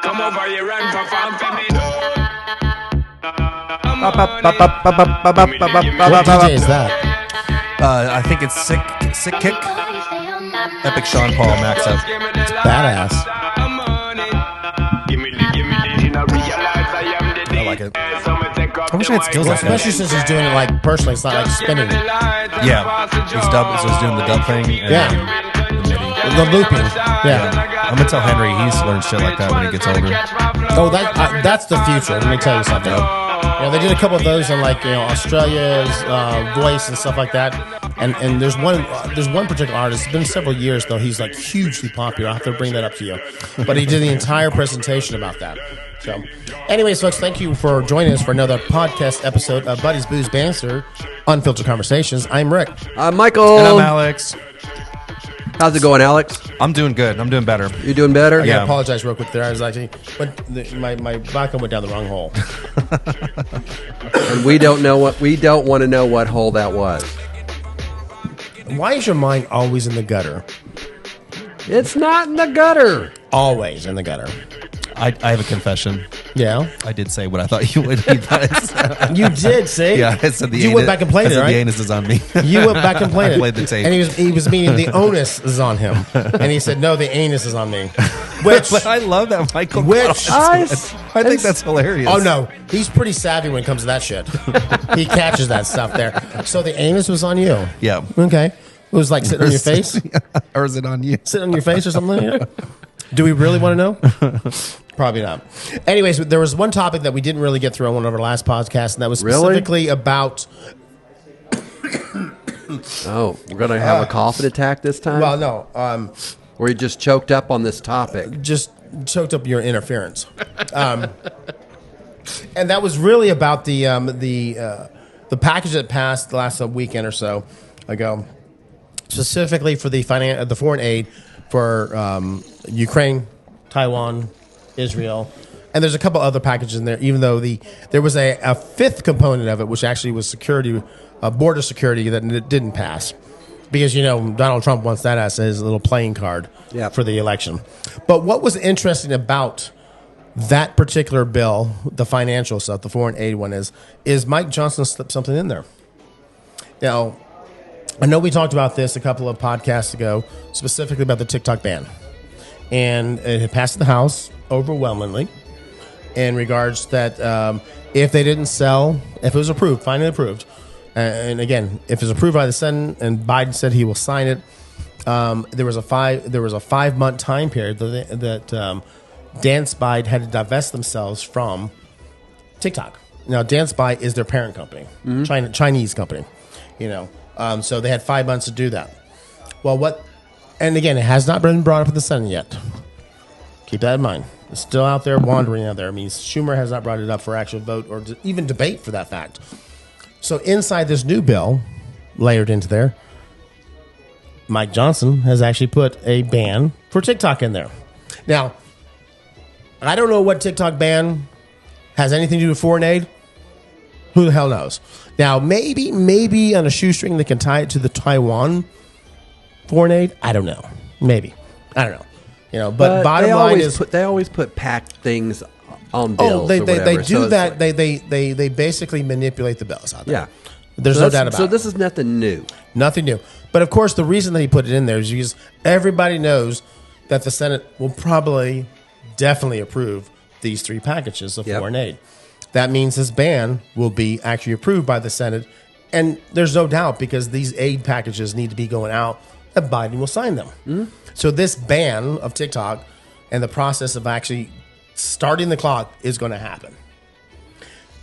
Come over here and perform for me. What DJ is that? I think it's Sick Kick. Epic Sean Paul Max up. It's badass. I like it. I wish I had skills like that. Especially since he's doing it like personally. It's not like spinning. Yeah. He's doing the dub thing. And Yeah. The looping. Yeah. I'm going to tell Henry he's learned shit like that when he gets older. Oh, that's the future. Let me tell you something. They did a couple of those on Australia's Voice and stuff like that. And there's one particular artist. It's been several years though. He's like hugely popular. I have to bring that up to you. But he did the entire presentation about that. So, anyways, folks, thank you for joining us for another podcast episode of Buddies, Booze, Banter, Unfiltered Conversations. I'm Rick. I'm Michael. And I'm Alex. How's it going, Alex? I'm doing good. I'm doing better. You doing better? I Yeah. gotta apologize real quick there. I was actually my vodka went down the wrong hole. And we don't want to know what hole that was. Why is your mind always in the gutter? It's not in the gutter. Always in the gutter. I have a confession. Yeah, I did say what I thought you would. you did. See, Yeah, I said the you went back and played it, right? The anus is on me. You went back and played it. I played the tape. And he was meaning the onus is on him. And he said, no, the anus is on me. Which, But I love that, Michael. Which- I think that's hilarious. oh no, he's pretty savvy when it comes to that shit. He catches that stuff there. So the anus was on you. Yeah. Okay. It was like sitting on your face? Or is it on you? Sitting on your face or something like that? Do we really want to know? Probably not. Anyways, there was one topic that we didn't really get through on one of our last podcasts, and that was specifically about... Oh, we're going to have a coughing attack this time? Well, no. Or you just choked up on this topic? Just choked up your interference. And that was really about the package that passed the last weekend or so ago, specifically for the foreign aid for Ukraine, Taiwan, Israel, and there's a couple other packages in there. Even though there was a fifth component of it, which actually was security, border security, that didn't pass because Donald Trump wants that as his little playing card for the election. But what was interesting about that particular bill, the financial stuff, the foreign aid one, is Mike Johnson slipped something in there. Now, I know we talked about this a couple of podcasts ago, specifically about the TikTok ban. And it had passed the House overwhelmingly in regards that if they didn't sell, if it was approved, finally approved, and again, if it's approved by the Senate and Biden said he will sign it, there was a 5-month time period that Dance Bide had to divest themselves from TikTok. Now, Dance Bide is their parent company, Chinese company, so they had 5 months to do that. Well, and again, it has not been brought up in the Senate yet. Keep that in mind. It's still out there, wandering out there. I mean, Schumer has not brought it up for actual vote or even debate for that fact. So inside this new bill, layered into there, Mike Johnson has actually put a ban for TikTok in there. Now, I don't know what TikTok ban has anything to do with foreign aid. Who the hell knows? Now, maybe on a shoestring they can tie it to the Taiwan foreign aid. I don't know. Maybe. I don't know. But bottom line is they always put packed things on bills. They do so that. They basically manipulate the bills out there. Yeah. There's no doubt about it. So this is nothing new. Nothing new. But of course, the reason that he put it in there is because everybody knows that the Senate will probably definitely approve these 3 packages of foreign aid. That means this ban will be actually approved by the Senate. And there's no doubt, because these aid packages need to be going out, that Biden will sign them. Mm-hmm. So this ban of TikTok and the process of actually starting the clock is going to happen.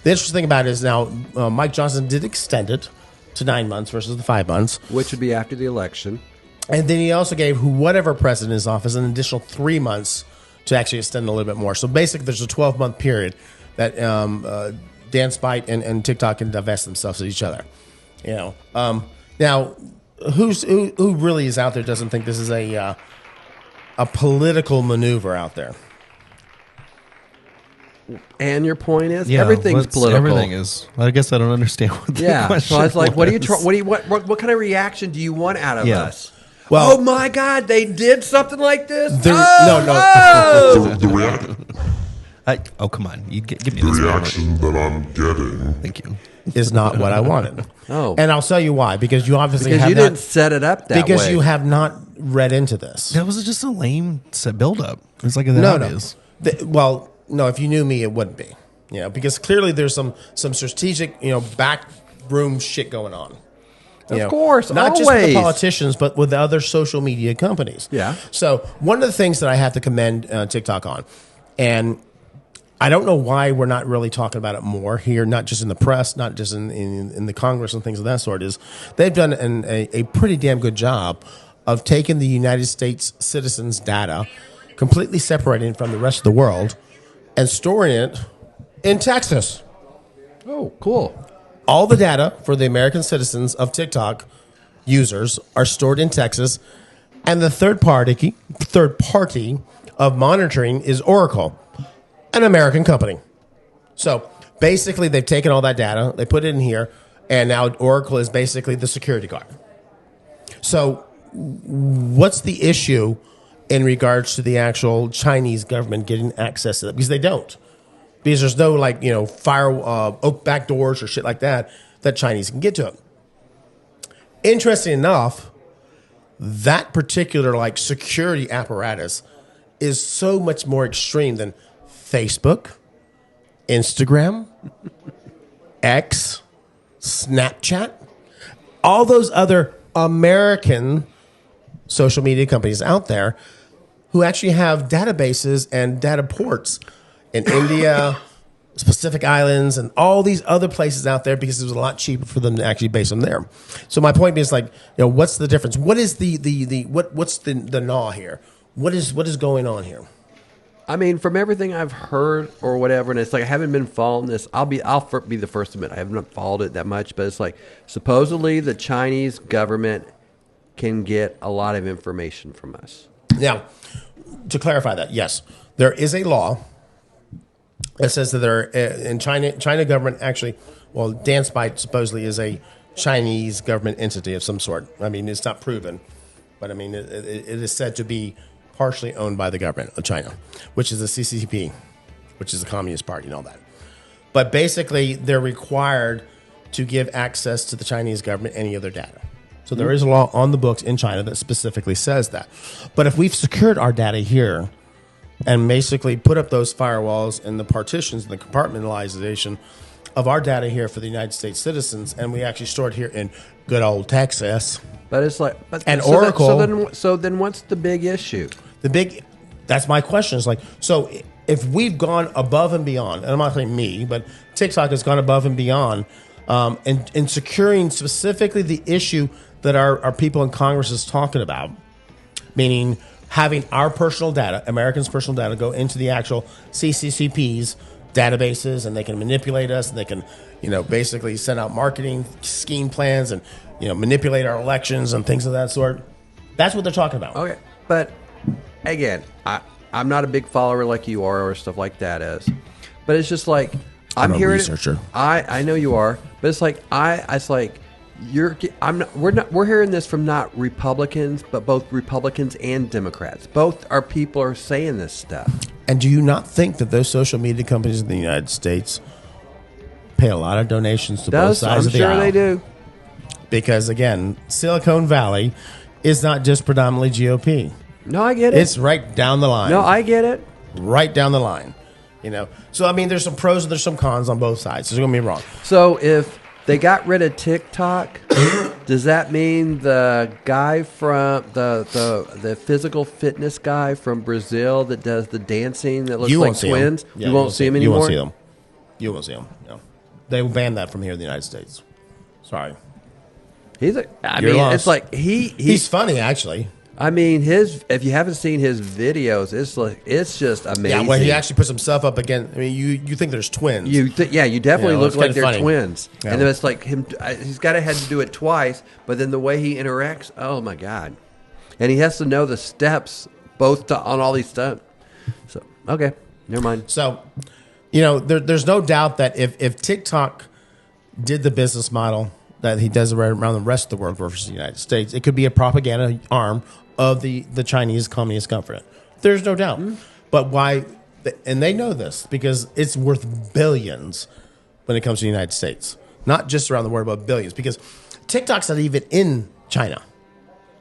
The interesting thing about it is now Mike Johnson did extend it to 9 months versus the 5 months. Which would be after the election. And then he also gave whatever president is in office an additional 3 months to actually extend a little bit more. So basically there's a 12-month period that Dance Bite and TikTok can divest themselves of each other. Now, who really is out there doesn't think this is a political maneuver out there? And your point is everything's political. Everything is. I guess I don't understand what the question so I was like, was. what kind of reaction do you want out of us? Well, oh my God, they did something like this? No. The reaction Come on. You give me the this. reaction that I'm getting. Thank you. Is not what I wanted. Oh. And I'll tell you why. Because you obviously Because have you not, didn't set it up that way. because you have not read into this. That was just a lame build-up. It's like that No. is. Well, no. If you knew me, it wouldn't be. Because clearly there's some strategic, back room shit going on. Of course, not just with always. the politicians, but with the other social media companies. Yeah. So one of the things that I have to commend TikTok on, and I don't know why we're not really talking about it more here, not just in the press, not just in the Congress and things of that sort, is they've done a pretty damn good job of taking the United States citizens' data, completely separating it from the rest of the world, and storing it in Texas. Oh, cool. All the data for the American citizens of TikTok users are stored in Texas, and the third party of monitoring is Oracle, an American company. So basically, they've taken all that data, they put it in here, and now Oracle is basically the security guard. So what's the issue in regards to the actual Chinese government getting access to that? Because they don't. Because there's no back doors or shit like that Chinese can get to it. Interesting enough, that particular security apparatus is so much more extreme than Facebook, Instagram, X, Snapchat, all those other American social media companies out there who actually have databases and data ports in India, Pacific Islands, and all these other places out there because it was a lot cheaper for them to actually base them there. So my point is what's the difference? What is what's the gnaw here? What is going on here? I mean, from everything I've heard or whatever, and it's I haven't been following this. I'll be the first to admit I haven't followed it that much, but it's supposedly the Chinese government can get a lot of information from us. Now, to clarify that, yes, there is a law that says that there in China government actually, Dance Bite supposedly is a Chinese government entity of some sort. I mean, it's not proven, but I mean, it is said to be partially owned by the government of China, which is the CCP, which is the Communist Party and all that. But basically, they're required to give access to the Chinese government any of their data. So there is a law on the books in China that specifically says that. But if we've secured our data here and basically put up those firewalls and the partitions and the compartmentalization of our data here for the United States citizens, and we actually store it here in good old Texas. But it's Oracle. So then what's the big issue? That's my question. Is so if we've gone above and beyond, and I'm not saying me, but TikTok has gone above and beyond in securing specifically the issue that our people in Congress is talking about, meaning having our personal data, Americans' personal data, go into the actual CCCP's databases, and they can manipulate us, and they can, basically send out marketing scheme plans and, manipulate our elections and things of that sort. That's what they're talking about. Okay, but again, I'm not a big follower like you are or stuff like that is, but it's just I'm a hearing researcher. I know you are, but it's we're hearing this from not Republicans, but both Republicans and Democrats. Both our people are saying this stuff. And do you not think that those social media companies in the United States pay a lot of donations to both sides of the aisle? I'm sure they do. Because again, Silicon Valley is not just predominantly GOP. No, I get it. It's right down the line. No, I get it. Right down the line. So I mean, there's some pros and there's some cons on both sides. Don't get me wrong. So if they got rid of TikTok, does that mean the guy from the physical fitness guy from Brazil that does the dancing that looks like twins, you won't see him anymore? You won't see them. You won't see them. No. They will ban that from here in the United States. Sorry. He's he's funny actually. I mean, if you haven't seen his videos, it's just amazing. Yeah, when he actually puts himself up again. I mean, you think there's twins. You definitely look like they're twins. Yeah. And then it's like him. He's got to have to do it twice, but then the way he interacts, oh my god! And he has to know the steps on all these stuff. So okay, never mind. So, there's no doubt that if TikTok did the business model that he does around the rest of the world versus the United States. It could be a propaganda arm of the Chinese Communist government. There's no doubt. But why? And they know this because it's worth billions when it comes to the United States. Not just around the world, but billions. Because TikTok's not even in China.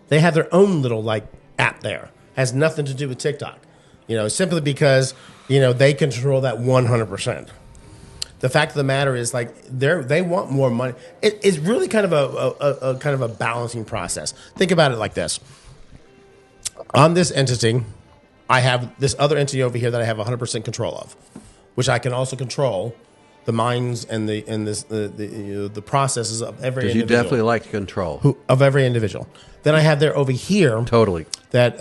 They have their own little app there. Has nothing to do with TikTok. Simply because they control that 100%. The fact of the matter is, they want more money. It's really kind of a balancing process. Think about it like this: on this entity, I have this other entity over here that I have 100% control of, which I can also control the minds and the processes of every individual. You definitely like to control of every individual. Then I have there over here totally that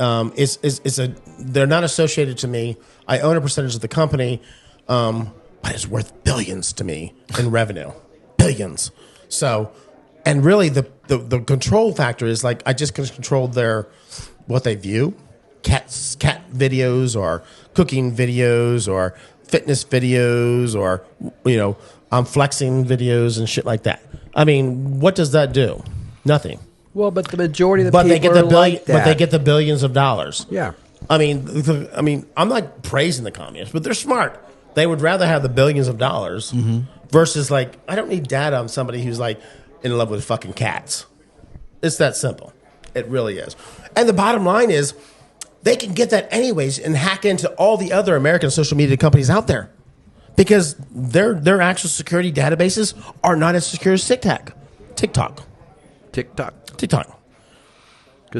they're not associated to me. I own a percentage of the company, but it's worth billions to me in revenue, billions. So, and really the control factor is I just control what they view, cat videos or cooking videos or fitness videos or I'm flexing videos and shit like that. I mean, what does that do? Nothing. Well, but the majority of the people are like that. But they get the billions of dollars. Yeah. I mean, I'm not praising the communists, but they're smart. They would rather have the billions of dollars versus I don't need data on somebody who's in love with fucking cats. It's that simple. It really is. And the bottom line is they can get that anyways and hack into all the other American social media companies out there because their actual security databases are not as secure as TikTok. Because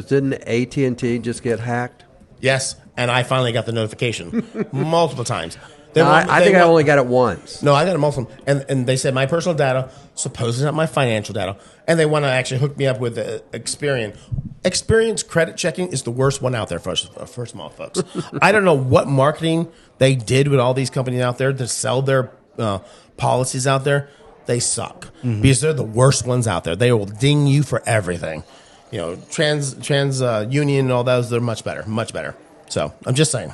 didn't AT&T just get hacked? Yes, and I finally got the notification multiple times. I think I only got it once. No, I got it multiple. And they said my personal data, supposedly not my financial data, and they want to actually hook me up with Experian. Experience credit checking is the worst one out there, first of all, folks. I don't know what marketing they did with all these companies out there to sell their policies out there. They suck because they're the worst ones out there. They will ding you for everything. Trans union and all those, they're much better. So I'm just saying.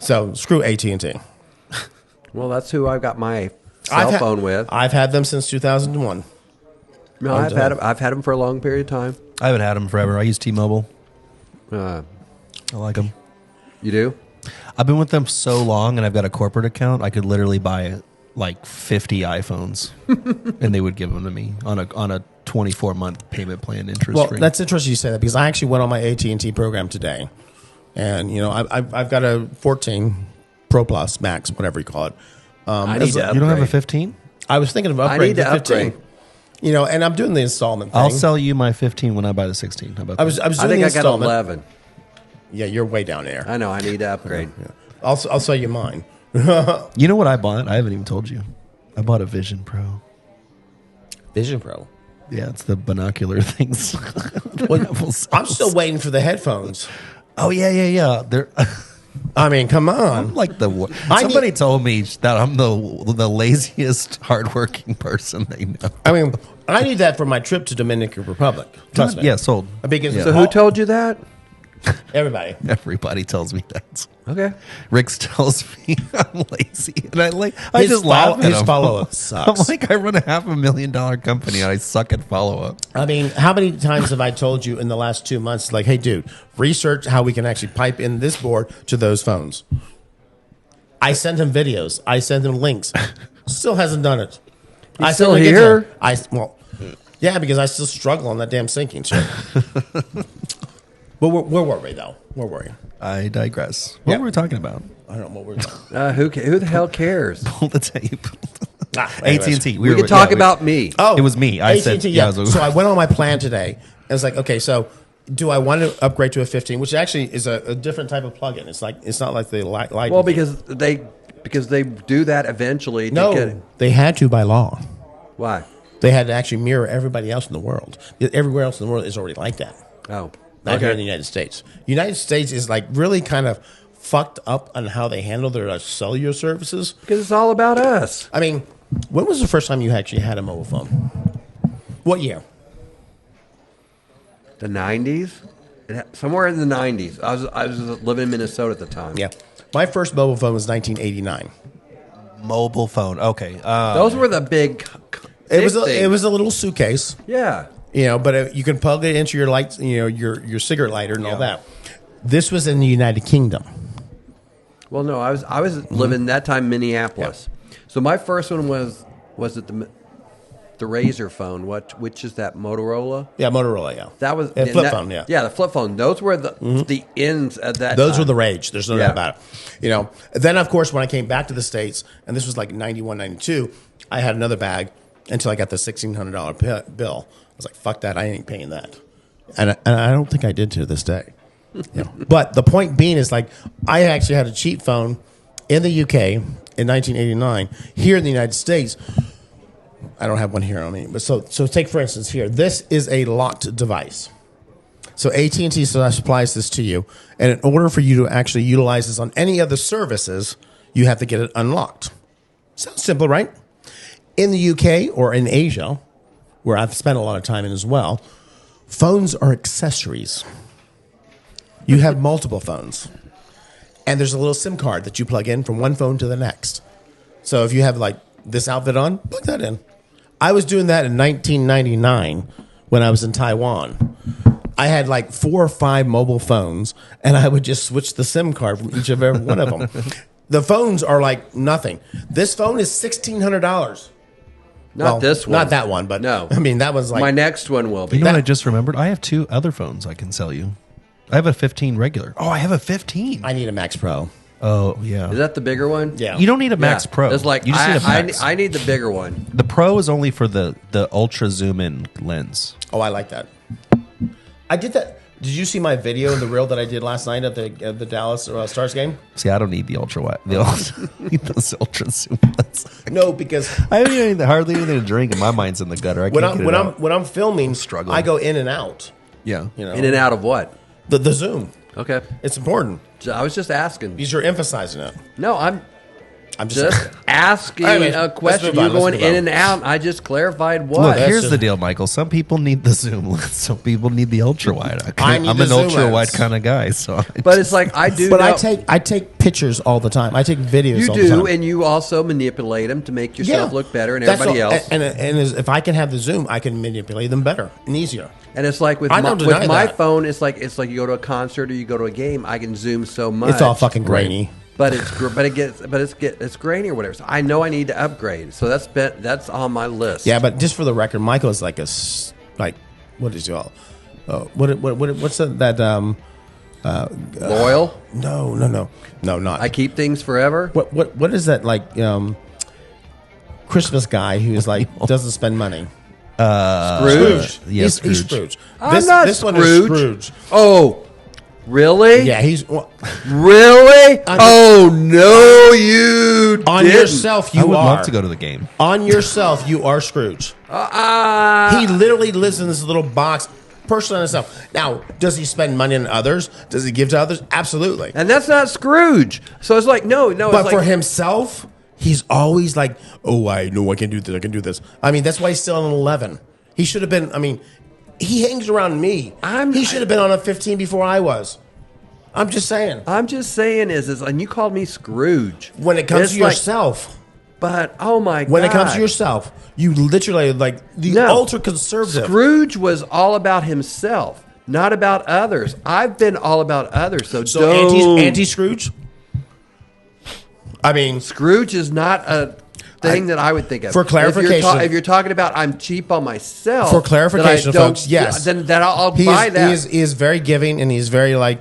So screw AT&T. Well, that's who I've got my cell phone with. I've had them since 2001. No, I've had them for a long period of time. I haven't had them forever. I use T-Mobile. I like them. You do? I've been with them so long, and I've got a corporate account. I could literally buy 50 iPhones, and they would give them to me on a 24-month payment plan, interest free. Well, that's interesting you say that because I actually went on my AT&T program today, and I've got a 14 Pro Plus Max, whatever you call it. You don't have a 15? I was thinking of upgrading to 15. And I'm doing the installment thing. I'll sell you my 15 when I buy the 16. How about that? I think I got 11. Yeah, you're way down there. I know. I need to upgrade. Yeah. I'll sell you mine. You know what I bought? I haven't even told you. I bought a Vision Pro. Vision Pro? Yeah, it's the binocular things. I'm still waiting for the headphones. Oh, yeah. They're... I mean, come on. I'm like somebody told me that I'm the laziest, hardworking person they know. I mean, I need that for my trip to Dominican Republic. Trust me. Yeah, sold. So who told you that? Everybody. Everybody tells me that. Okay. Rix tells me I'm lazy, and I just laugh at him. His follow-up sucks. I'm I run a $500,000 company, and I suck at follow-up. I mean, how many times have I told you in the last 2 months, hey, dude, research how we can actually pipe in this board to those phones? I sent him videos. I sent him links. Still hasn't done it. He's still here? Yeah, because I still struggle on that damn syncing shit. But we're worried, though. We're worried. I digress. What were we talking about? I don't know what we're talking about. Who the hell cares? Pull the tape. AT&T. We could talk about me. Oh, it was me. I AT&T, said, yeah. So I went on my plan today. And it's okay, so do I want to upgrade to a 15, which actually is a different type of plugin. It's not like the light. Well, because they do that eventually. They had to by law. Why? They had to actually mirror everybody else in the world. Everywhere else in the world is already like that. Oh. Not here in the United States. United States is really kind of fucked up on how they handle their cellular services. Because it's all about us. I mean, when was the first time you actually had a mobile phone? What year? The 90s? Somewhere in the 90s. I was living in Minnesota at the time. Yeah. My first mobile phone was 1989. Mobile phone. Okay. Those were the big It was thing. it was a little suitcase. Yeah. But you can plug it into your lights, your cigarette lighter and all that. This was in the United Kingdom. Well, no, I was living that time in Minneapolis. Yeah. So my first one was it the Razor phone? Which is that Motorola? Yeah, Motorola. Yeah, that was flip phone. Yeah, the flip phone. Those were the ends at that. Those time. were the rage. There's no doubt about it. Then of course when I came back to the States, and this was like 91, 92, I had another bag until I got the $1,600 bill. I was like, fuck that, I ain't paying that, and I don't think I did to this day. But the point being is, like, I actually had a cheap phone in the UK in 1989. Here in the United States, I don't have one here on me. But so take for instance here. This is a locked device. So AT&T supplies this to you, and in order for you to actually utilize this on any other services, you have to get it unlocked. Sounds simple, right? In the UK or in Asia, where I've spent a lot of time in as well, phones are accessories. You have multiple phones, and there's a little SIM card that you plug in from one phone to the next. So if you have like this outfit on, plug that in. I was doing that in 1999 when I was in Taiwan. I had like 4 or 5 mobile phones, and I would just switch the SIM card from each of every one of them. The phones are like nothing. This phone is $1,600. This one. Not that one, but no. I mean, that was like my next one will be. You know what I just remembered? I have 2 other phones I can sell you. I have a 15 regular. Oh, I have a 15. I need a Max Pro. Oh, yeah. Is that the bigger one? Yeah. You don't need a Max Pro. It's like you just need a Max. I need the bigger one. The Pro is only for the ultra zoom in lens. Oh, I like that. I did that. Did you see my video and the reel that I did last night at the Dallas Stars game? See, I don't need the ultra wide. Need those ultra zoom lens. No, because I haven't hardly anything to drink, and my mind's in the gutter. when I'm filming, struggling. I go in and out. Yeah. In and out of what? The zoom. Okay. It's important I was just asking. because you're emphasizing it. No, I'm just asking Anyway, a let's question. move on, You're going let's move in on. and out. I just clarified what. Look, that's here's just- the deal, Michael. Some people need the zoom lens. Some people need the ultra wide. I need I'm the an zoom ultra wide lens. kind of guy, so. But it's like I do. But know, I take pictures all the time. I take videos. you all the time. do, and you also manipulate them to make yourself look better and That's everybody all- else. And if I can have the zoom, I can manipulate them better and easier. And it's like with I my, don't with deny my that. phone, it's like you go to a concert or you go to a game. I can zoom so much. It's all fucking grainy. But it's grainy or whatever. So I know I need to upgrade. So that's on my list. Yeah, but just for the record, Michael is like what is it all? What's that? Loyal. No, not. I keep things forever. What is that like? Christmas guy who's like doesn't spend money. Scrooge. Yeah, He's Scrooge. Scrooge. I'm not this one Scrooge. is Scrooge. Oh, really? Yeah, he's Really? Oh no, you on didn't. yourself. You I would are love to go to the game. on yourself. You are Scrooge. He literally lives in this little box, personally on himself. Now, does he spend money on others? Does he give to others? Absolutely. And that's not Scrooge. So it's like no. But it's for like, himself, he's always like, "Oh, I know I can do this. I can do this." I mean, that's why he's still on an 11. He should have been. I mean, he hangs around me. He should have been on a 15 before I was. I'm just saying. I'm just saying is and you called me Scrooge When it comes It's to like- yourself, But oh my god, when it comes to yourself, you literally like the ultra conservative. Scrooge was all about himself, not about others. I've been all about others. So So anti Scrooge. I mean, Scrooge is not a thing that I would think of. For clarification- if you're talking about I'm cheap on myself. for clarification, then I don't- folks, yes, then I'll he buy is, that. He is very giving, and he's very like,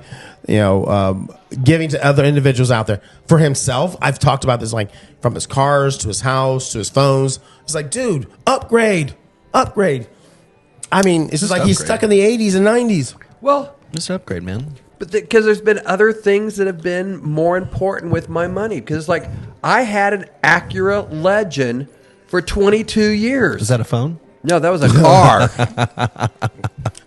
giving to other individuals out there. For himself, I've talked about this, like from his cars to his house to his phones. It's like, dude, upgrade. I mean, it's just like he's upgrade. stuck in the 80s and 90s. Well, Just upgrade, man. but because there's been other things that have been more important with my money. Because it's like I had an Acura Legend for 22 years. Is that a phone? No, that was a car.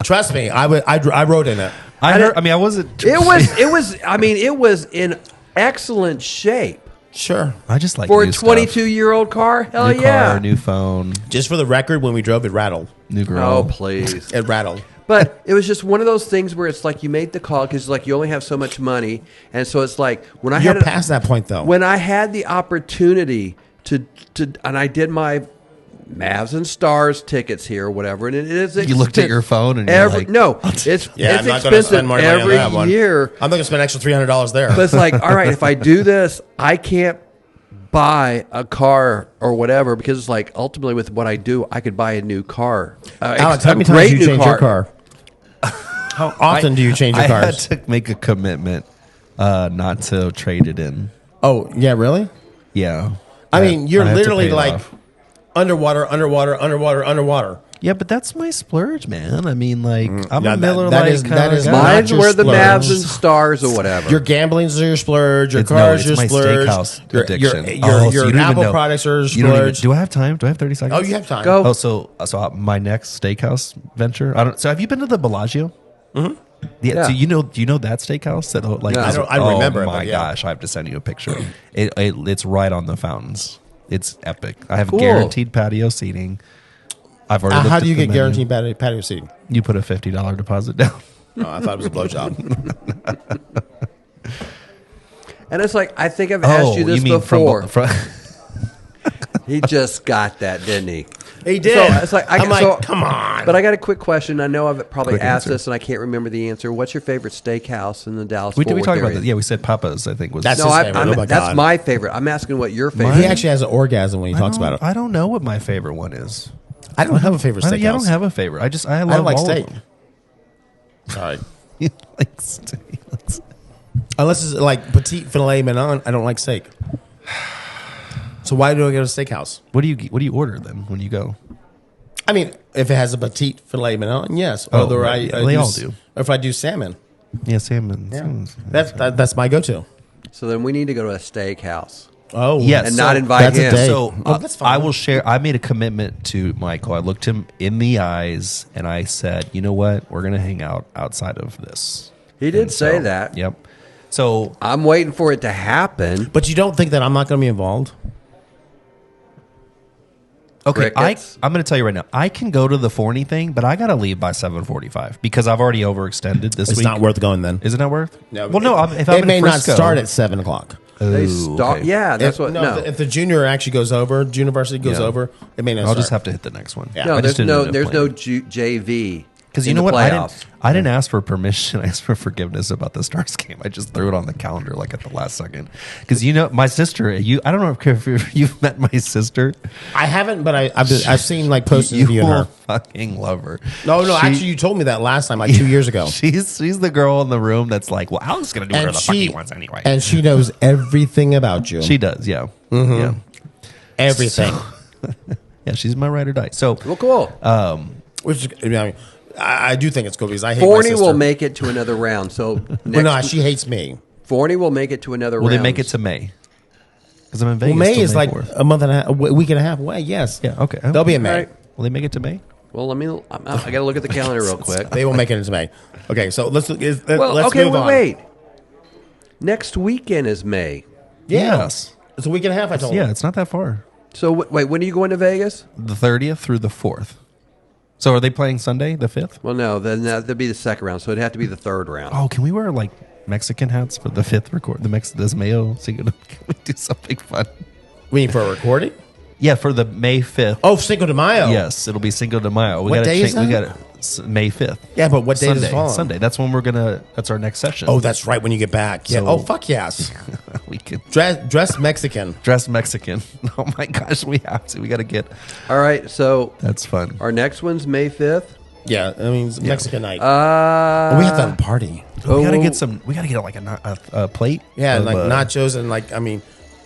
Trust me, I wrote in it. I wasn't. It was in excellent shape Sure. I just like for a new 22-year-old car. Hell New yeah! car, new phone, Just for the record, when we drove, it rattled. new girl. Oh please! It rattled. But it was just one of those things where it's like you made the call because like you only have so much money, and so it's like when I You're had past that point, though. when I had the opportunity to and I did my Mavs and Stars tickets here, or whatever, and it is. You looked at your phone and you're like, no, it's I'm not going to expensive spend more money on every that one. year. I'm not going to spend extra $300 there. But it's like, all right, if I do this, I can't buy a car or whatever, because it's like ultimately with what I do, I could buy a new car. Alex, how many times do you change your car? How often do you change your I cars? had to make a commitment not to trade it in. Oh, yeah, really? Yeah. I mean, you're I have to literally pay it like off. underwater. Yeah, but that's my splurge, man. I mean, like, I'm yeah, a Miller that Lite is- kinda that is guy. not Mine's your where the splurge. Mavs and Stars or whatever. Your gambling's your splurge. Your It's- no, car's it's your my splurge. steakhouse Your, addiction. Your, Oh, your, so you your don't even Apple know. products are You don't even, splurge. do I have time? Do I have 30 seconds? Oh, you have time. Go. Oh, so my next steakhouse venture. So have you been to the Bellagio? Mm-hmm. Yeah. Yeah. So do you know that steakhouse? That like No. is- I don't remember it, Oh my but yeah. gosh, I have to send you a picture. It's right on the fountains. It's epic. I have Cool. guaranteed patio seating. I've already. How looked do you at the get menu. guaranteed patio seating? You put a $50 deposit down. Oh, I thought it was a blowjob. And it's like, I think I've asked you this mean before. from He just got that, didn't he? He did. So it's like, I'm like, come on. But I got a quick question. I know I've probably Quick asked answer. this, and I can't remember the answer. What's your favorite steakhouse in the Dallas we Fort Worth talked about area? that. Yeah, we said Papa's. I think was. That's No, his favorite. Oh my that's God. my favorite. I'm asking what your favorite. He actually has an orgasm when he talks about it. I don't know what my favorite one is. I don't have a favorite steakhouse. I don't have a favorite. I love I like all steak. of them. Sorry. You like steak. Unless it's like petite filet mignon, I don't like steak. So why do I go to a steakhouse? What do you order then when you go? I mean, if it has a petite filet mignon, yes. Oh, Or right. They all do. Or if I do salmon, Yeah, salmon. that's my go-to. So then we need to go to a steakhouse. Oh, Yes. And So not invite that's a him. date. So Oh, that's fine. I will share. I made a commitment to Michael. I looked him in the eyes and I said, "You know what? We're going to hang out outside of this." He did And say so, that. Yep. So I'm waiting for it to happen. But you don't think that I'm not going to be involved? okay, Crickets. I'm going to tell you right now. I can go to the Forney thing, but I got to leave by 7:45 because I've already overextended this It's week. not worth going then. Is it not worth? No, Well, no. If I'm it in may not Frisco- start at 7:00. They Ooh, start. okay. Yeah, that's what. No, if the junior actually goes over, university goes Yeah. over, it may not. I'll start. just have to hit the next one. Yeah. no. I just There's didn't no. end up There's no playing. JV. Because you in know the what? playoffs. I didn't ask for permission. I asked for forgiveness about the Stars game. I just threw it on the calendar like at the last second. Because my sister. I don't know if you've met my sister. I haven't, but I've seen like posts of You you and will her. fucking love her. No, She- actually, you told me that last time, like 2 years ago. She's the girl in the room that's like, well, Alex is gonna do whatever the fuck he wants anyway. and she knows everything about you. She does, yeah, Mm-hmm. yeah, everything. yeah. She's my ride or die. So Well, cool. Which I mean, I do think it's cool because I hate Forney my will sister. make it to another round. So Well, next, no, she hates me. Forney will make it to another round. will they make it to May? Because I'm in Vegas. Well, May till is like 4th. a month and a half, a week and a half away. Yes. Yeah. Okay. They'll be in May. All right. Will they make it to May? Well, I got to look at the calendar real quick. They will make it into May. Okay, so let's Well, let's okay, move on. wait. Next weekend is May. Yeah. Yes. It's a week and a half. I told Yeah, you. it's not that far. So wait, when are you going to Vegas? The 30th through the 4th. So are they playing Sunday, the 5th? Well, no, then that'd be the second round. So it'd have to be the third round. Oh, can we wear like Mexican hats for the 5th record? Does Mayo Cinco? Can we do something fun? We need for a recording. Yeah, for the May 5th. Oh, Cinco de Mayo. Yes, it'll be Cinco de Mayo. We What gotta day is We that? got May 5th. Yeah, but what day Sunday. does it fall on? Sunday. That's when that's our next session. Oh, that's right. When you get back. Yeah. So- Oh, fuck yes. we can Dress Mexican. dress Mexican. Oh my gosh, we have to. We got to get. All right, so That's fun. our next one's May 5th. Yeah, I mean it's Mexican night. We we have to have a party. We got to get some. We got to get like a plate. Yeah, of, like nachos and like I mean,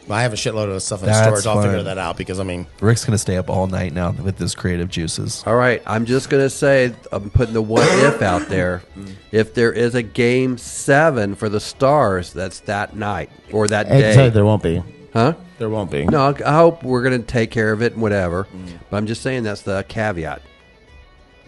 I have a shitload of stuff in That's storage. I'll fun. figure that out because I mean, Rick's gonna stay up all night now with his creative juices. All right, I'm just going to say, I'm putting the what if out there. If there is a game 7 for the Stars, that's that night or that day. there won't be. Huh? There won't be. No, I hope we're going to take care of it and whatever. But I'm just saying that's the caveat.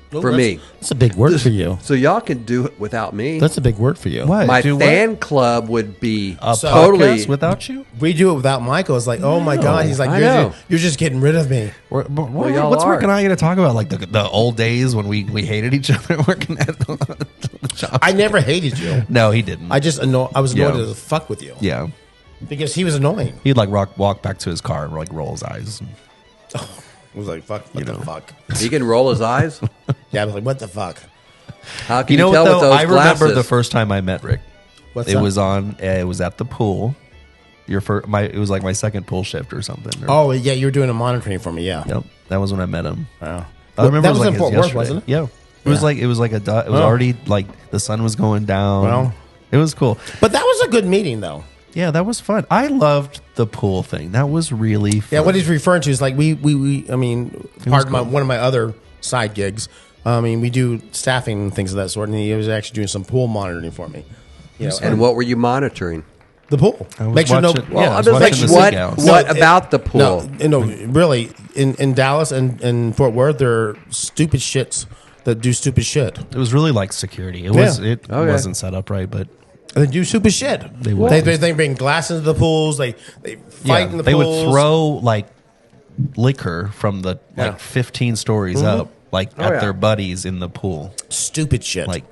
for me. That's a big word for you. So y'all can do it without me. That's a big word for you. What? My Do what? fan club would be A totally. podcast without you? We do it without Michael. It's like, oh my God. He's like, I you're know. you're just getting rid of me. y'all What's are. Rick and I going to talk about? Like the old days when we hated each other working at the shop? I never hated you. No, he didn't. I was annoyed Yeah. as fuck with you. yeah. Because he was annoying. He'd like walk back to his car and like roll his eyes. I was like, fuck, what the fuck? He can roll his eyes. Yeah, I was like, what the fuck? How can You you, know tell what, with though? those I glasses? remember the first time I met Rick. What's It that? was on. It was at the pool. It was like my second pool shift or something. Oh, yeah, you were doing a monitoring for me, yeah. Yep, that was when I met him. Wow. I remember that it was in like Fort his Worth, yesterday. wasn't it? Yeah. It was already like the sun was going down. Well. It was cool. But that was a good meeting, though. Yeah, that was fun. I loved the pool thing. That was really fun. Yeah, what he's referring to is like I mean, part of cool. one of my other side gigs. I mean, we do staffing and things of that sort, and he was actually doing some pool monitoring for me. You know, And what were you monitoring? the pool. I was Make sure no. watching- Well, yeah, I I'm was just like, watching the what? Seagulls. What No, about the pool? No, really, in Dallas and Fort Worth, there are stupid shits that do stupid shit. It was really like security. It Okay. wasn't set up right, but They do stupid shit. They would. They bring glass into the pools. They fight in the they pools. would throw like liquor from the Yeah. like 15 stories up, like at yeah. their buddies in the pool, stupid shit. like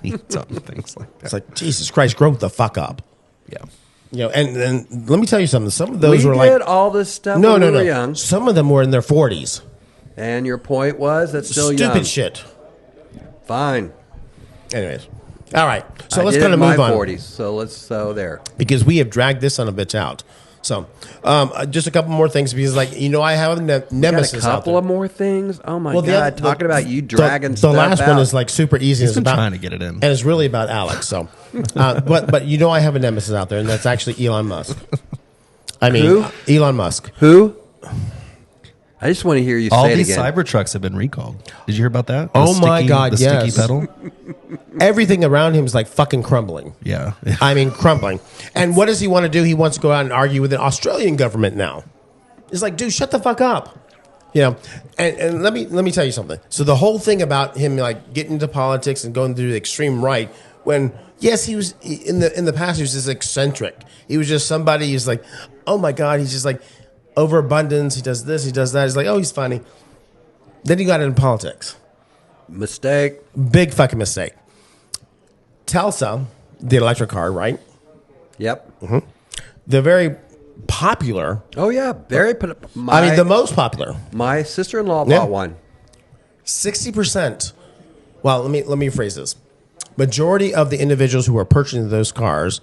really dumb things like that. it's like Jesus Christ, grow the fuck up. Yeah, You know, and let me tell you something. Some of those we were did like all this stuff no, when no, we no. were young. Some of them were in their 40s. And your point was that's still Stupid young. shit. Fine. Anyways, all right. So I let's did kind of in move my on 40s, so there. because we have dragged this son of a bitch out. So just a couple more things because, like, you know, I have a Got nemesis a out couple there. of more things. Oh my Well, the god! other- Talking about you dragging the stuff last out. one is like super easy. he's It's been about trying to get it in. and it's really about Alex. So, but you know, I have a nemesis out there, and that's actually Elon Musk. I mean, Who? Elon Musk. Who? I just want to hear you All say it these again. Cybertrucks have been recalled. Did you hear about that? Oh my God, the yes. sticky pedal. Everything around him is like fucking crumbling. Yeah, I mean, crumbling. And what does he want to do? He wants to go out and argue with the Australian government now. It's like, dude, shut the fuck up. You know, and let me tell you something. So the whole thing about him like getting into politics and going through the extreme right, when yes, he was in the past, he was just eccentric. He was just somebody who's like, oh my God, he's just like overabundance. He does this, he does that. He's like, oh, he's funny. Then he got into politics. Mistake. Big fucking mistake. Tesla, the electric car, right? Yep. They're very popular. Oh yeah, very. I mean, the most popular. My sister-in-law Yeah. bought one. 60%. Well, let me phrase this. Majority of the individuals who were purchasing those cars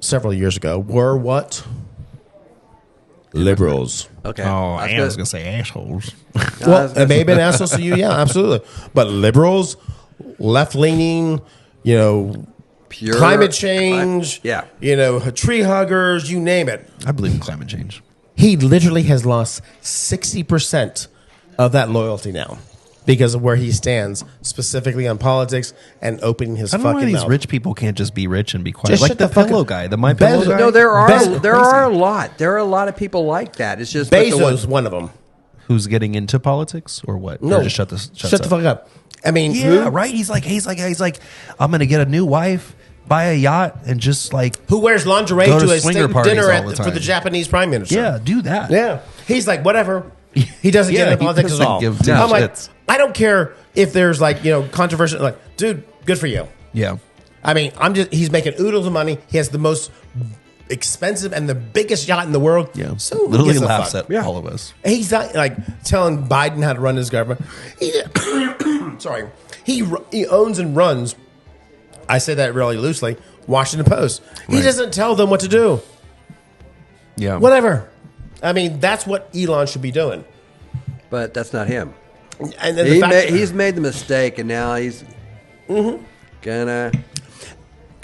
several years ago were what? Liberals. Okay. Oh, That's I was good. gonna say assholes. Well, it may have been assholes to you, yeah, absolutely. But liberals, left leaning, you know, Pure climate change, Yeah. you know, tree huggers, you name it. I believe in climate change. He literally has lost 60% of that loyalty now because of where he stands specifically on politics and opening his I don't know fucking why these mouth. rich people can't just be rich and be quiet. Just Like shut the the fuck pillow up. guy, the My Bezos- Pillow guy. No, there are Bezos- there are a lot. There are a lot of people like that. It's just but the one- Bezos, one of them. Who's getting into politics or what? No, Or just shut the fuck up. I mean, Yeah, right. He's like, I'm gonna get a new wife, buy a yacht, and just like, who wears lingerie Go to to a swinger steak parties dinner all the for time. the Japanese prime minister? yeah, do that. Yeah. He's like, whatever. He doesn't Yeah, get into he politics at doesn't all. give two I'm like, shits. I don't care if there's like, you know, controversial. Like, dude, good for you. Yeah. I mean, he's making oodles of money. He has the most expensive and the biggest yacht in the world. Yeah. So who literally gives a laughs fuck? at all of us. He's not like telling Biden how to run his government. Sorry. He owns and runs, I say that really loosely, Washington Post. He Right. doesn't tell them what to do. Yeah. Whatever. I mean, that's what Elon should be doing. but that's not him. And then the fact He's made the mistake, and now he's gonna.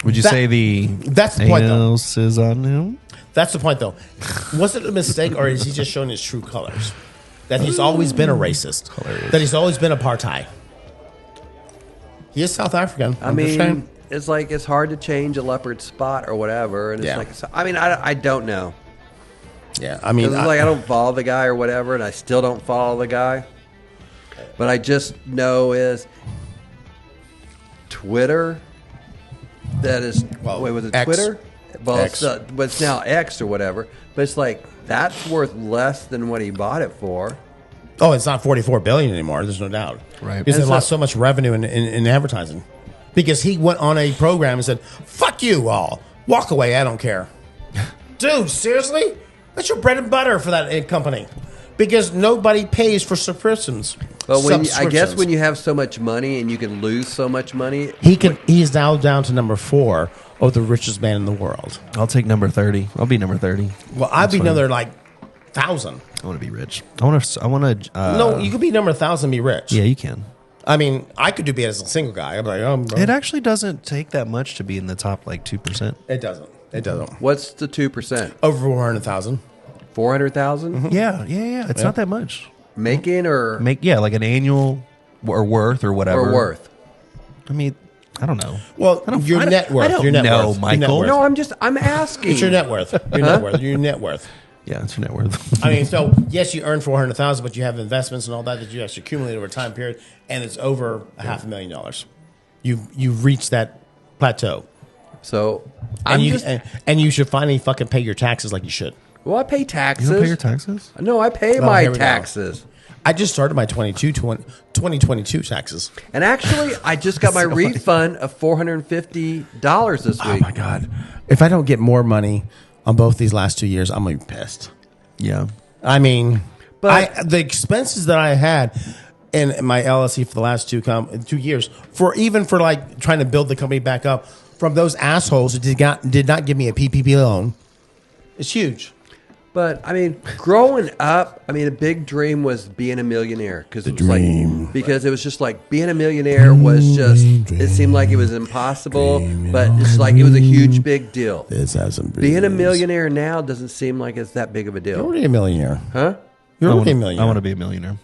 Would you That- say that's the point, though. anus is on him? That's the point, though. Was it a mistake, or is he just showing his true colors? That he's always been a racist. Hilarious. That he's always been apartheid. He is South African. I I'm just saying. mean, it's like it's hard to change a leopard spot or whatever, and it's Yeah. like I mean, I don't know. Yeah, I mean, It's like I don't follow the guy or whatever, and I still don't follow the guy. But I just know is Twitter. That is, Well, wait, was it X. Twitter? Well, X. but it's now X or whatever. But it's like that's worth less than what he bought it for. oh, it's not 44 billion anymore. There's no doubt. Right. Because And they so- lost so much revenue in advertising. Because he went on a program and said, "Fuck you all, walk away. I don't care." Dude, seriously? That's your bread and butter for that company. because nobody pays for subscriptions. But I guess when you have so much money and you can lose so much money, he's now down to number 4 of the richest man in the world. I'll take number 30. I'll be number 30. Well, I'd be another 1,000. I want to be rich. I want to. No, you could be number 1,000 and be rich. Yeah, you can. I mean, I could do it as a single guy. I'm like, It actually doesn't take that much to be in the top 2%. It doesn't. It doesn't. what's the 2%? Over 400,000. 400,000 Yeah. It's not that much. making or like an annual or worth or whatever. or worth? I mean, I don't know. Well, your net worth. I don't your net know, worth. Your Michael. net worth. No, I'm asking. It's your net worth. Your net worth. Your net worth. Yeah, it's your net worth. I mean, so yes, you earn 400,000, but you have investments and all that you actually accumulate over a time period, and it's over $500,000. You've reached that plateau, So and you should finally fucking pay your taxes like you should. well, I pay taxes. You don't pay your taxes? No, I pay Oh, my here we go. taxes. I just started my 2022 taxes. And actually, I just got my refund of $450 this Oh week. my god! If I don't get more money on both these last 2 years, I'm gonna be pissed. Yeah. I mean, But- the expenses that I had in my LLC for the last 2 years, for like trying to build the company back up, from those assholes who did not give me a PPP loan, it's huge. But I mean, growing up, a big dream was being a millionaire because it was just like being a millionaire was just. It seemed like it was impossible, but it's like it was a huge big deal. This has some Being a millionaire now doesn't seem like it's that big of a You're deal, already a millionaire. huh? You're I already a wanna- millionaire. I want to be a millionaire.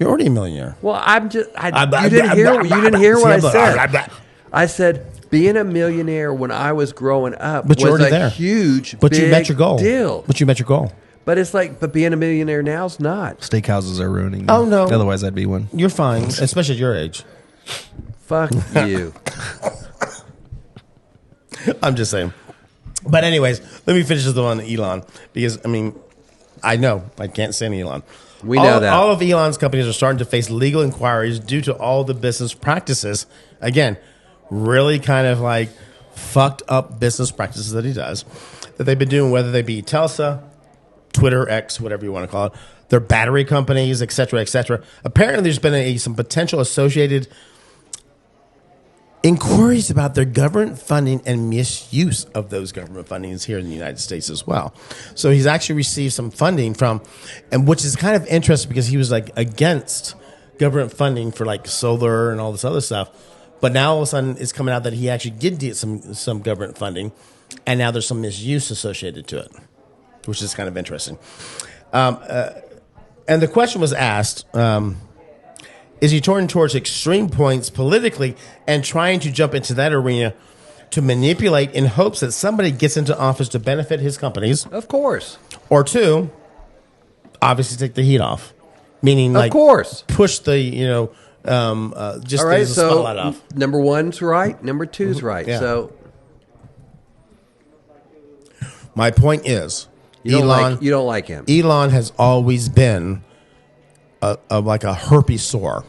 You're already a millionaire. Well, you didn't hear what I said. I said being a millionaire when I was growing up But you're was already a there. huge, But you big met your goal. deal. But you met your goal. But it's like, but being a millionaire now is not. Steakhouses are ruining me. Oh, no. Otherwise, I'd be one. You're fine, especially at your age. Fuck you. I'm just saying. But anyways, let me finish this one on Elon because I know I can't stand Elon. We know that. All of Elon's companies are starting to face legal inquiries due to all the business practices. Again, really kind of like fucked up business practices that he does that they've been doing, whether they be Tesla, Twitter, X, whatever you want to call it, their battery companies, et cetera, et cetera. Apparently, there's been some potential associated inquiries about their government funding and misuse of those government fundings here in the United States as well. So he's actually received some funding from, and which is kind of interesting because he was like against government funding for like solar and all this other stuff. But now all of a sudden it's coming out that he actually did get some government funding, and now there's some misuse associated to it, which is kind of interesting. And the question was asked, is he turning towards extreme points politically and trying to jump into that arena to manipulate in hopes that somebody gets into office to benefit his companies? Of course. Or 2, obviously take the heat off, meaning Of like course. push the, just All right, the so spotlight off. number 1's right, number 2's right. Yeah. So My point is, you Elon don't like him. Elon has always been like a herpes sore.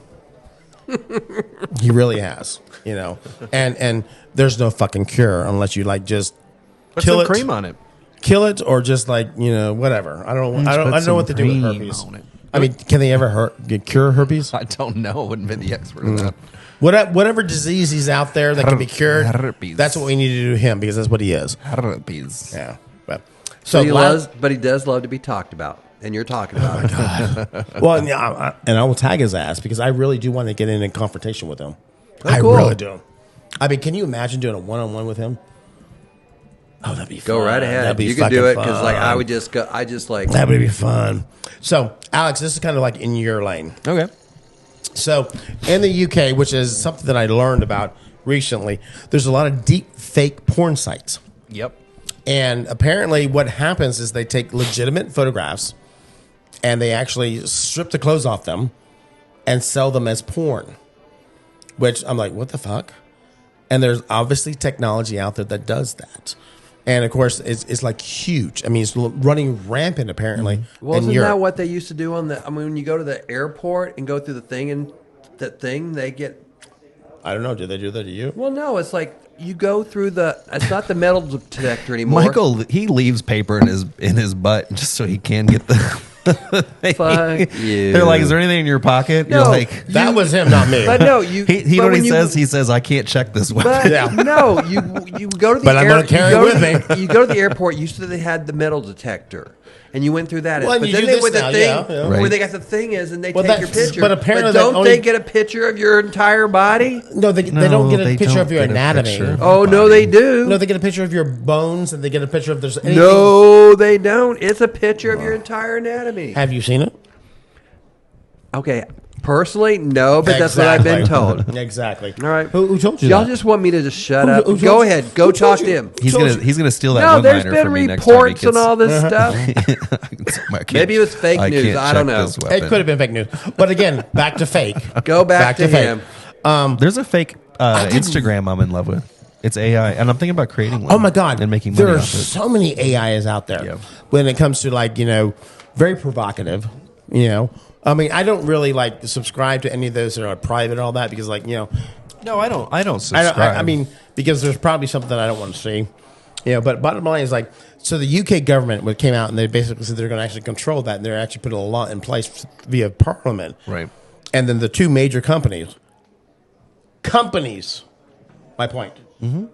He really has, and there's no fucking cure unless you like just Put kill some it, cream on it. kill it, or just like whatever. I don't know what to do with herpes. on it. I mean, can they ever cure herpes? I don't know. I wouldn't be the expert on that. Whatever disease he's out there that can be cured, Herpes. that's what we need to do to him because that's what he is. Herpes. Yeah. But, So he last- loves, but he does love to be talked about, and you're talking about it. Well, yeah, and I will tag his ass because I really do want to get in a confrontation with him. I cool. really do. I mean, can you imagine doing a one-on-one with him? Oh, that'd be fun. Go right ahead. That'd be You can do fucking it because, like, fun. I would just go. I just like. That would be fun. So, Alex, this is kind of like in your lane. Okay. So, in the UK, which is something that I learned about recently, there's a lot of deep fake porn sites. Yep. And apparently what happens is they take legitimate photographs and they actually strip the clothes off them and sell them as porn, which I'm like, what the fuck? And there's obviously technology out there that does that. And of course, it's like huge. I mean, it's running rampant apparently. Well, in isn't Europe. that what they used to do on the? I mean, when you go to the airport and go through the thing, and that thing they get. I don't know. Do they do that to you? Well, no, it's like you go through the. It's not the metal detector anymore. Michael, he leaves paper in his butt just so he can get the Fuck you. They're like, "Is there anything in your pocket?" No. You're like, That was him, not me. But no, you. he but what when he you- says. He says, "I can't check this weapon." But Yeah. no, you go to the But I'm gonna carry it with me. You go to the airport. You said they had the metal detector, and you went through that. Well, but you then do they this with the now, thing yeah, yeah. where Right. they got the thing is, and they Well, take your that's- picture. but apparently don't that only- they get a picture of your entire body? No, they No, don't get a they picture don't of your get a anatomy. picture of Oh your no, body. they do. No, they get a picture of your bones, and they get a picture of there's anything. No, they don't. It's a picture of your entire anatomy. Have you seen it? Okay, personally, no, but that's what I've been told. Exactly. All right. Who told you Y'all that? just want me to just shut Who- up. who told Go you? ahead. Go Who talk told to you? him. He's gonna steal that No, one there's liner been from me next time he reports and gets- all this stuff. I can't- Maybe it was fake I news. can't I don't check know. this It weapon. could have been fake news. But again, back to fake. Go back to fake. him. There's a fake didn't- Instagram I'm in love with. It's AI, and I'm thinking about creating one. Oh my God. and making money there are off it. so many AIs out there Yeah. when it comes to very provocative, I mean, I don't really subscribe to any of those that are private and all that because No, I don't. I don't I, subscribe. don't, I mean, because there's probably something that I don't want to see. But bottom line is so the UK government came out and they basically said they're going to actually control that and they're actually putting a law in place via Parliament. Right. And then the two major companies, my point,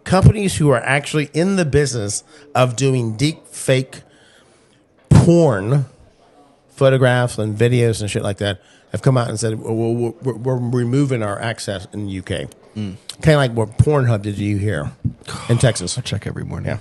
companies who are actually in the business of doing deep fake porn photographs and videos and shit like that have come out and said, we're removing our access in the UK. Kind of like what Pornhub did to you here in Texas. I check every morning.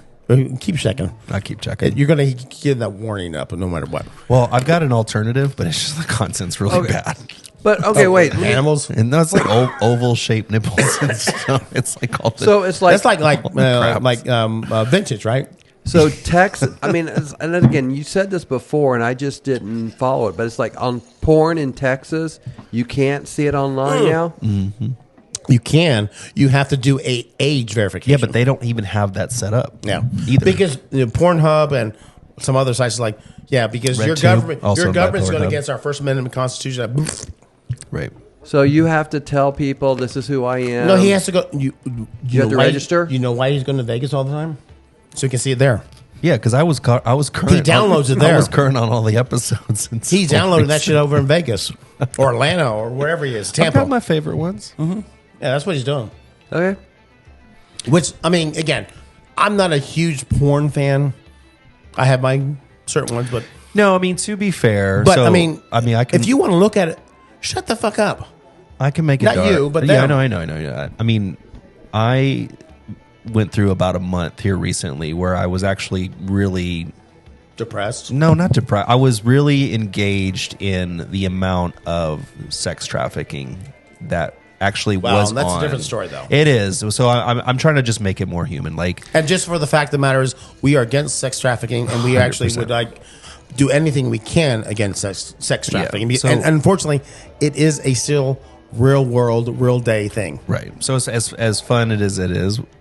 Keep checking. I keep checking. You're going to get that warning up no matter what. Well, I've got an alternative, but it's just the content's really bad. But okay, wait. Animals. And that's like oval shaped nipples and stuff. It's like all the, So it's like That's like crap. vintage, right? so Texas. I mean, and then again, you said this before, and I just didn't follow it. But it's like on porn in Texas, you can't see it online now. You can. You have to do a age verification. yeah, but they don't even have that set up. Yeah, either. because Pornhub and some other sites are because Red your Tube, government, also your government's by going Pornhub. against our First Amendment Constitution. Right. So you have to tell people this is who I am. No, he has to go. You have to why- register? You know why he's going to Vegas all the time? So you can see it there. Yeah, because I was current. He downloads it there. I was current on all the episodes. And He so downloaded that shit over in Vegas or Atlanta or wherever he is. I've Tampa. got my favorite ones. Yeah, that's what he's doing. Okay. Which, I mean, again, I'm not a huge porn fan. I have my certain ones, but No, I mean to be fair, but so, I mean, I can. if you want to look at it, shut the fuck up. I can make it Not dark. you, but yeah, them. I know. Yeah. I mean, I went through about a month here recently where I was actually really Depressed. not depressed. I was really engaged in the amount of sex trafficking that actually Wow, was that's a on. different story, though. It is. So I'm trying to just make it more human. Like, And just for the fact of the matter is, we are against sex trafficking, and we actually 100%. would do anything we can against sex trafficking. so- and unfortunately, it is a still real world, real day thing. right. So as fun it is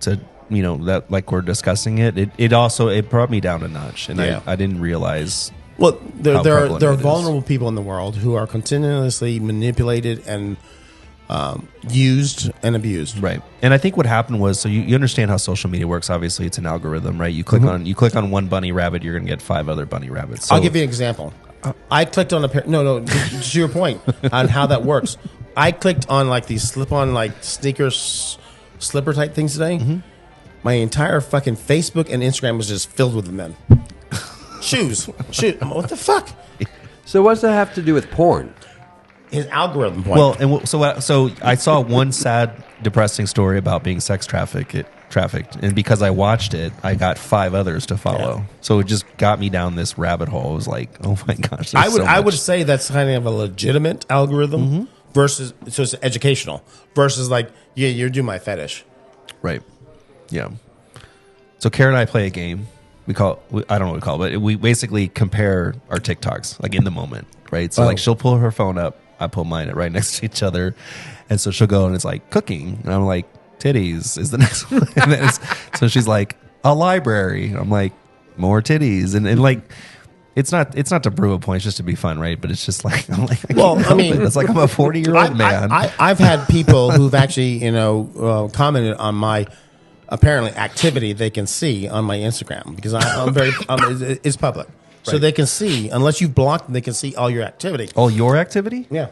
to that like we're discussing it also it brought me down a notch, and Yeah. I didn't realize. Well, there How are prevalent it is. vulnerable people in the world who are continuously manipulated and used and abused. Right. And I think what happened was, so you understand how social media works. Obviously, it's an algorithm, right? You click on one bunny rabbit, you're going to get 5 other bunny rabbits. So, I'll give you an example. I clicked on a pair. No, to your point on how that works. I clicked on these slip-on sneakers, slipper type things today. My entire fucking Facebook and Instagram was just filled with men. Shoes. What the fuck? So what's that have to do with porn? His algorithm point. well, and so I saw one sad, depressing story about being sex trafficked, and because I watched it, I got 5 others to follow. Yeah. So it just got me down this rabbit hole. I was like, oh my gosh, there's I would much. say that's kind of a legitimate algorithm versus so it's educational versus you're doing my fetish. Right. Yeah. So Karen and I play a game. I don't know what we call it, but we basically compare our TikToks in the moment, right? So she'll pull her phone up, I pull mine right next to each other, and so she'll go and it's like cooking, and I'm like titties is the next one, and then so she's like a library, and I'm like more titties, and it's not to prove a point, it's just to be fun, right? But it's just like I'm like it's like I'm a 40-year-old man. I've had people who've actually commented on my apparently activity they can see on my Instagram because I'm very it's public. So they can see, unless you've blocked them, they can see all your activity. All your activity? Yeah.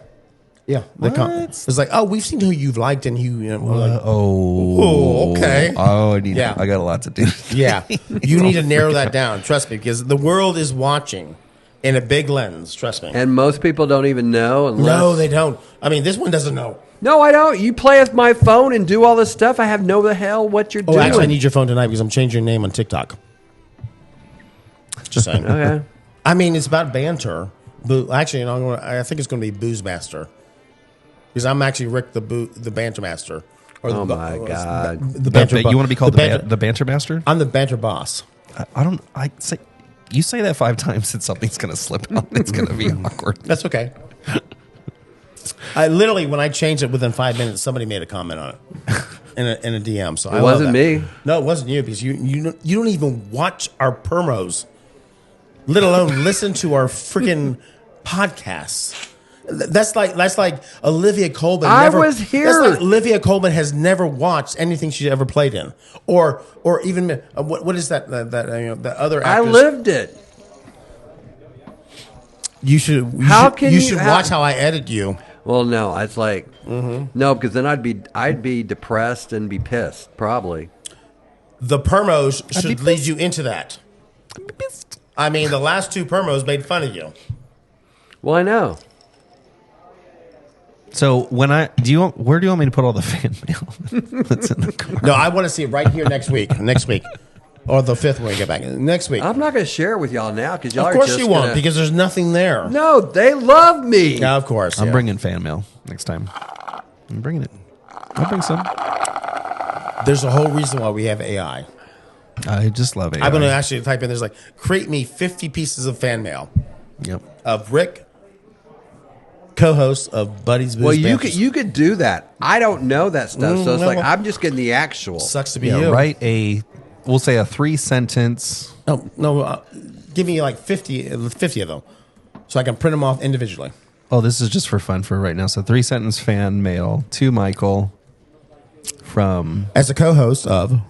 Yeah. It's like, oh, we've seen who you've liked and who, like, okay. Oh, I got a lot to do. Yeah. You need to narrow that down. Trust me, because the world is watching in a big lens. Trust me. And most people don't even know. No, they don't. I mean, this one doesn't know. No, I don't. You play with my phone and do all this stuff. I have no the hell what you're doing. Actually, I need your phone tonight because I'm changing your name on TikTok. Just saying. Okay. I mean, it's about banter. Actually, I think it's going to be Booze Master. Because I'm actually Rick the Banter Master. Oh, my God. The Banter You want to be called the Banter Master? I'm the Banter Boss. You say that 5 times and something's going to slip out. It's going to be awkward. That's okay. I literally, when I changed it within 5 minutes, somebody made a comment on it in a DM. So it wasn't me. No, it wasn't you because you don't even watch our promos, let alone listen to our freaking podcasts. That's like Olivia Colman. I was here. That's like Olivia Colman has never watched anything she's ever played in, or even what is that the other actress? I lived it. You should watch how I edit you. Well, no, it's like no, because then I'd be depressed and be pissed probably. The promos should lead you into that. I'd be pissed. I mean, the last 2 promos made fun of you. Well, I know. So where do you want me to put all the fan mail that's in the car? No, I want to see it right here next week. Or the 5th when we get back. Next week. I'm not going to share it with y'all now because y'all of are course just you won't because there's nothing there. No, they love me. Yeah, of course. I'm bringing fan mail next time. I'm bringing it. I'll bring some. There's a whole reason why we have AI. I just love AI. I'm going to actually type in, there's like, create me 50 pieces of fan mail. Yep. Of Rick, co-host of Buddy's Booze. Well, Banters. you could do that. I don't know that stuff, so it's like I'm just getting the actual. Sucks to be you. Write we'll say a 3-sentence. No, give me like 50 of them so I can print them off individually. Oh, this is just for fun for right now. So 3-sentence fan mail to Michael from... As a co-host of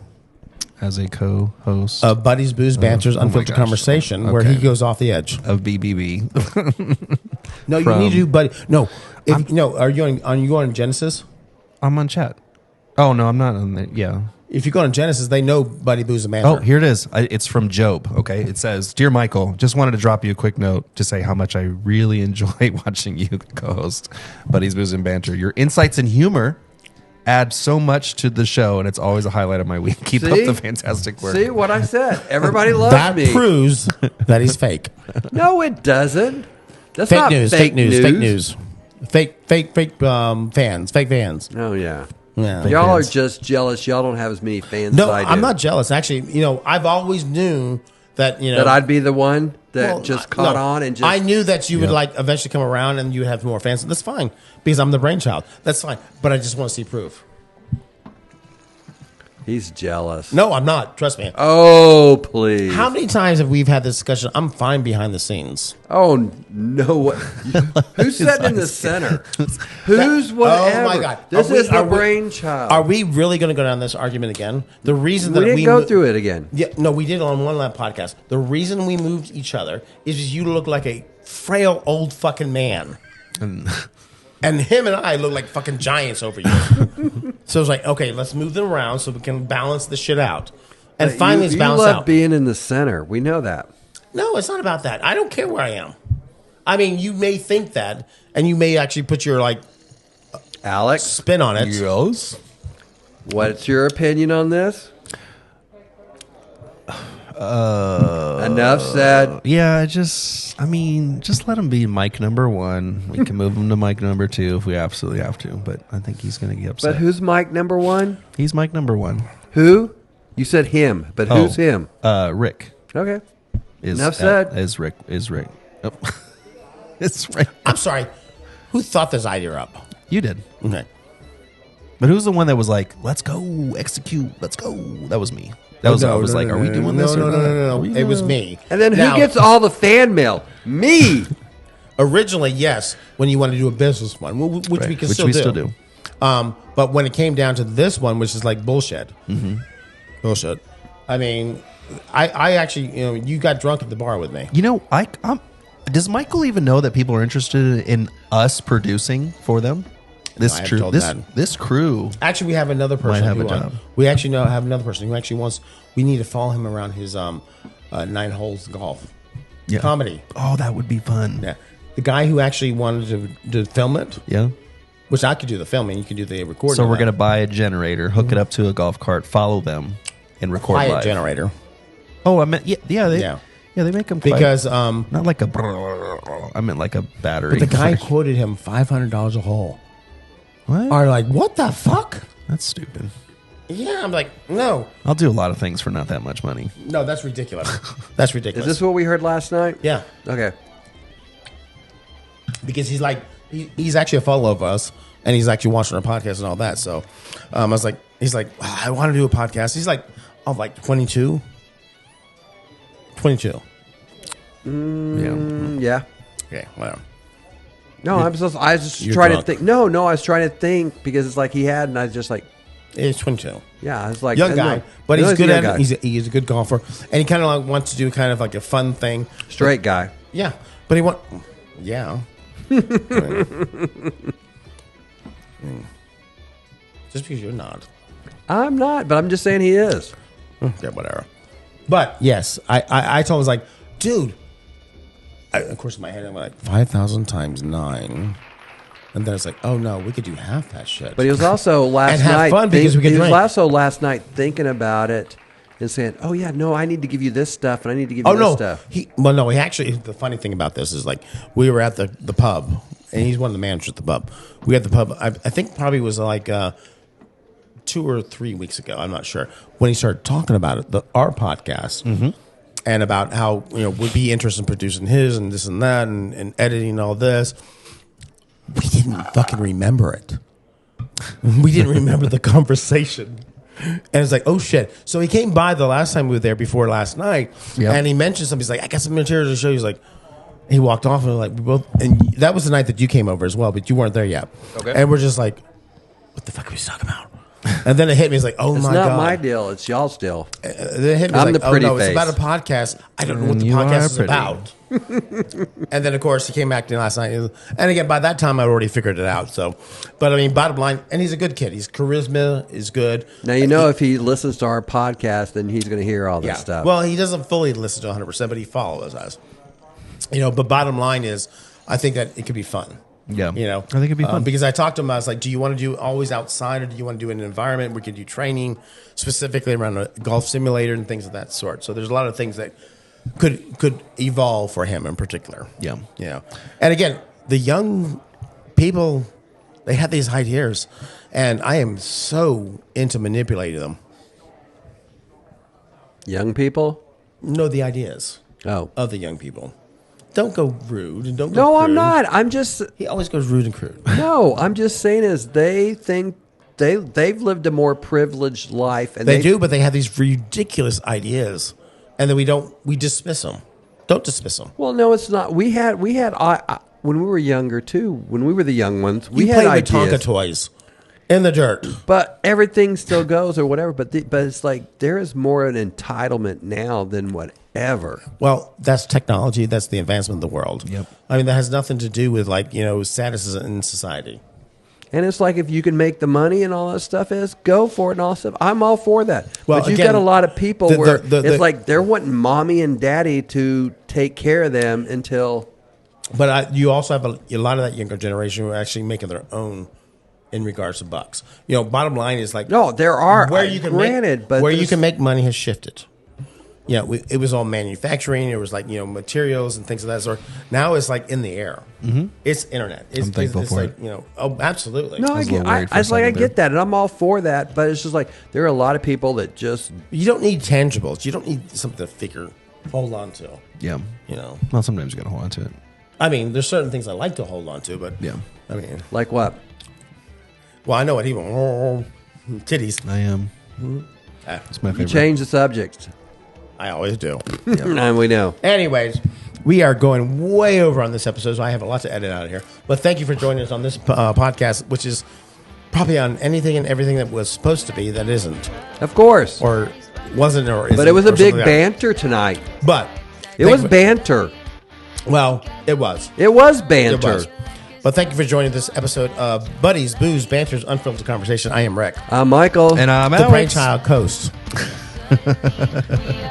Buddy's Booze Banters Unfiltered Conversation, okay. where he goes off the edge. Of BBB. No, you need to do Buddy. No. Are you on Genesis? I'm on chat. Oh, no, I'm not on there. Yeah. If you go on Genesis, they know Buddy Booze and Banter. Oh, here it is. It's from Job. Okay. It says, Dear Michael, just wanted to drop you a quick note to say how much I really enjoy watching you co-host Buddy's Booze and Banter. Your insights and humor add so much to the show, and it's always a highlight of my week. Keep up the fantastic work. See what I said? Everybody loves me. That proves that he's fake. No, it doesn't. That's fake not news. fake news. Fake fans. Fake fans. Oh yeah. Yeah. Y'all are just jealous. Y'all don't have as many fans. No, as I do. I'm not jealous. Actually, I've always knew that that I'd be the one that caught on and just. I knew that you would like eventually come around and you would have more fans. That's fine because I'm the brainchild. That's fine. But I just want to see proof. He's jealous. No, I'm not. Trust me. Oh, please. How many times have we had this discussion? I'm fine behind the scenes. Oh, no. Who's sitting in the center? Who's whatever? Oh, my God. This is the brainchild. Are we really going to go down this argument again? The reason that we didn't go through it again. Yeah, no, we did on one lab podcast. The reason we moved each other is because you look like a frail old fucking man. And him and I look like fucking giants over you. So it's like, okay, let's move them around so we can balance the shit out. And finally it's balanced out. You love being in the center. We know that. No, it's not about that. I don't care where I am. I mean, you may think that, and you may actually put your, Alex, spin on it. Yes. What's your opinion on this? Enough said. Yeah, just let him be mic number 1. We can move him to mic number 2 if we absolutely have to, but I think he's going to get upset. But who's mic number 1? He's mic number 1. Who? You said him, but who's him? Rick. Okay. Enough said. Is Rick. Oh. It's Rick. I'm sorry. Who thought this idea up? You did. Okay. But who's the one that was like, let's go, execute, let's go? That was me. I was like, are we doing this? No. It was me. And then who gets all the fan mail? Me. Originally, yes, when you want to do a business one, which we can still do. But when it came down to this one, which is like bullshit. Mm-hmm. Bullshit. I mean, I actually, you got drunk at the bar with me. Does Michael even know that people are interested in us producing for them? I have told that. This crew. Actually, we have another person. Might have a job. We actually have another person who actually wants. We need to follow him around his 9 holes golf comedy. Oh, that would be fun. Yeah, the guy who actually wanted to film it. Yeah. Which I could do the filming. You could do the recording. So we're going to buy a generator, hook it up to a golf cart, follow them, and record quiet live. generator. Oh, I meant they make them quiet. Because not like a. I meant like a battery. But the guy quoted him $500 a hole. What? Are like, what the fuck? That's stupid. Yeah, I'm like, no. I'll do a lot of things for not that much money. No, that's ridiculous. That's ridiculous. Is this what we heard last night? Yeah. Okay. Because he's like, he's actually a follower of us, and he's actually watching our podcast and all that. So I was like, he's like, I want to do a podcast. He's like, oh, like 22. 22. Yeah. Okay, well. No, I was just you're trying drunk. to think. No, I was trying to think because it's like he had, and I was just like, He's 22. yeah, I was like, Young guy, no. but No, he's good a at young it. guy. He's a good golfer, and he kind of like wants to do kind of like a fun thing. Straight guy. Yeah, but he yeah. Just because you're not. I'm not, but I'm just saying he is. Yeah, whatever. But yes, I told him, I was like, dude. Of course, in my head, I'm like 5,000 times 9, and then it's like, oh no, we could do half that shit. But he was also last And have night. fun because we could he was drink. also last night thinking about it and saying, "Oh yeah, no, I need to give you this stuff, and I need to give you Oh this no, stuff." he actually. The funny thing about this is like we were at the pub, and he's one of the managers at the pub. We had the pub. I think probably was like 2 or 3 weeks ago. I'm not sure when he started talking about it, our podcast, and about how would be interested in producing his and this and that and editing all this. We didn't fucking remember it. We didn't remember the conversation. And it's like, oh shit. So he came by the last time we were there before last night, and he mentioned something. He's like, I got some material to show you. He's like, he walked off and like, we both, and that was the night that you came over as well, but you weren't there yet. Okay. And we're just like, what the fuck are we talking about? And then it hit me. It's like, oh It's my not god, my deal. It's y'all's deal. Then it hit me. I'm like, the pretty oh no, face. it's about a podcast. I don't know what the You are podcast is pretty. about. And then of course he came back to me last night, and again by that time I already figured it out. So, but I mean, bottom line, and he's a good kid. His charisma is good. Now if he listens to our podcast, then he's going to hear all this stuff. Well, he doesn't fully listen to 100%, but he follows us. But bottom line is, I think that it could be fun. Yeah. I think it'd be fun. because I talked to him. I was like, do you want to do always outside, or do you want to do an environment where we can do training specifically around a golf simulator and things of that sort? So there's a lot of things that could evolve for him in particular. Yeah. And again, the young people, they have these ideas, and I am so into manipulating them. Young people? Know the ideas Oh. of the young people. Don't go rude and don't go No, crude. I'm not. I'm just He always goes rude and crude. no. I'm just saying is they think they've lived a more privileged life, and They do, but they have these ridiculous ideas, and then we dismiss them. Don't dismiss them. Well, no, it's not. We had when we were younger too. When we were the young ones, we You had play with Tonka ideas, toys in the dirt. but everything still goes or whatever. But it's like there is more an entitlement now than whatever. Well, that's technology. That's the advancement of the world. Yep. I mean, that has nothing to do with status in society. And it's like if you can make the money and all that stuff go for it and all that stuff. I'm all for that. Well, but you've again, got a lot of people the- where the- it's like they're wanting mommy and daddy to take care of them until. But you also have a lot of that younger generation who are actually making their own in regards to bucks. Bottom line is like No, there are where you can granted, make, but where you there's- can make money has shifted. It was all manufacturing. It was like materials and things of that sort. Now it's like in the air. Mm-hmm. It's internet. It's, I'm thankful it's for like, it. Oh, absolutely. No, I was a little worried for a it's like I second there. get that, and I'm all for that. But it's just like there are a lot of people that just You don't need tangibles. You don't need something to hold on to. Yeah. You know. Well, sometimes you got to hold on to it. I mean, there's certain things I like to hold on to, but Yeah. I mean, like what? well, I know what he wants. Titties. I am. Ah, It's my You favorite. change the subject, I always do. and we know. Anyways, we are going way over on this episode, so I have a lot to edit out of here. But thank you for joining us on this podcast, which is probably on anything and everything that was supposed to be that isn't, Of course. or wasn't or isn't. But it was a or big something like that. banter tonight. But It was banter. Well, it was. It was It banter. was. But thank you for joining this episode of Buddies, Booze, Banter's Unfiltered Conversation. I am Rick. I'm Michael. And I'm The Alex. Brainchild Coast.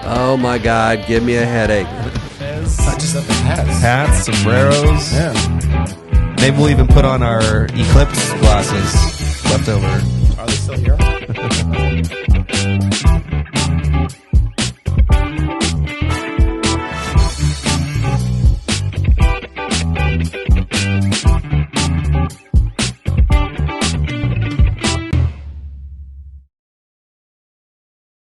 Oh my God, give me a headache. Not just up the hats. Hats, sombreros. Yeah. Maybe we'll even put on our eclipse glasses left over. Are they still here?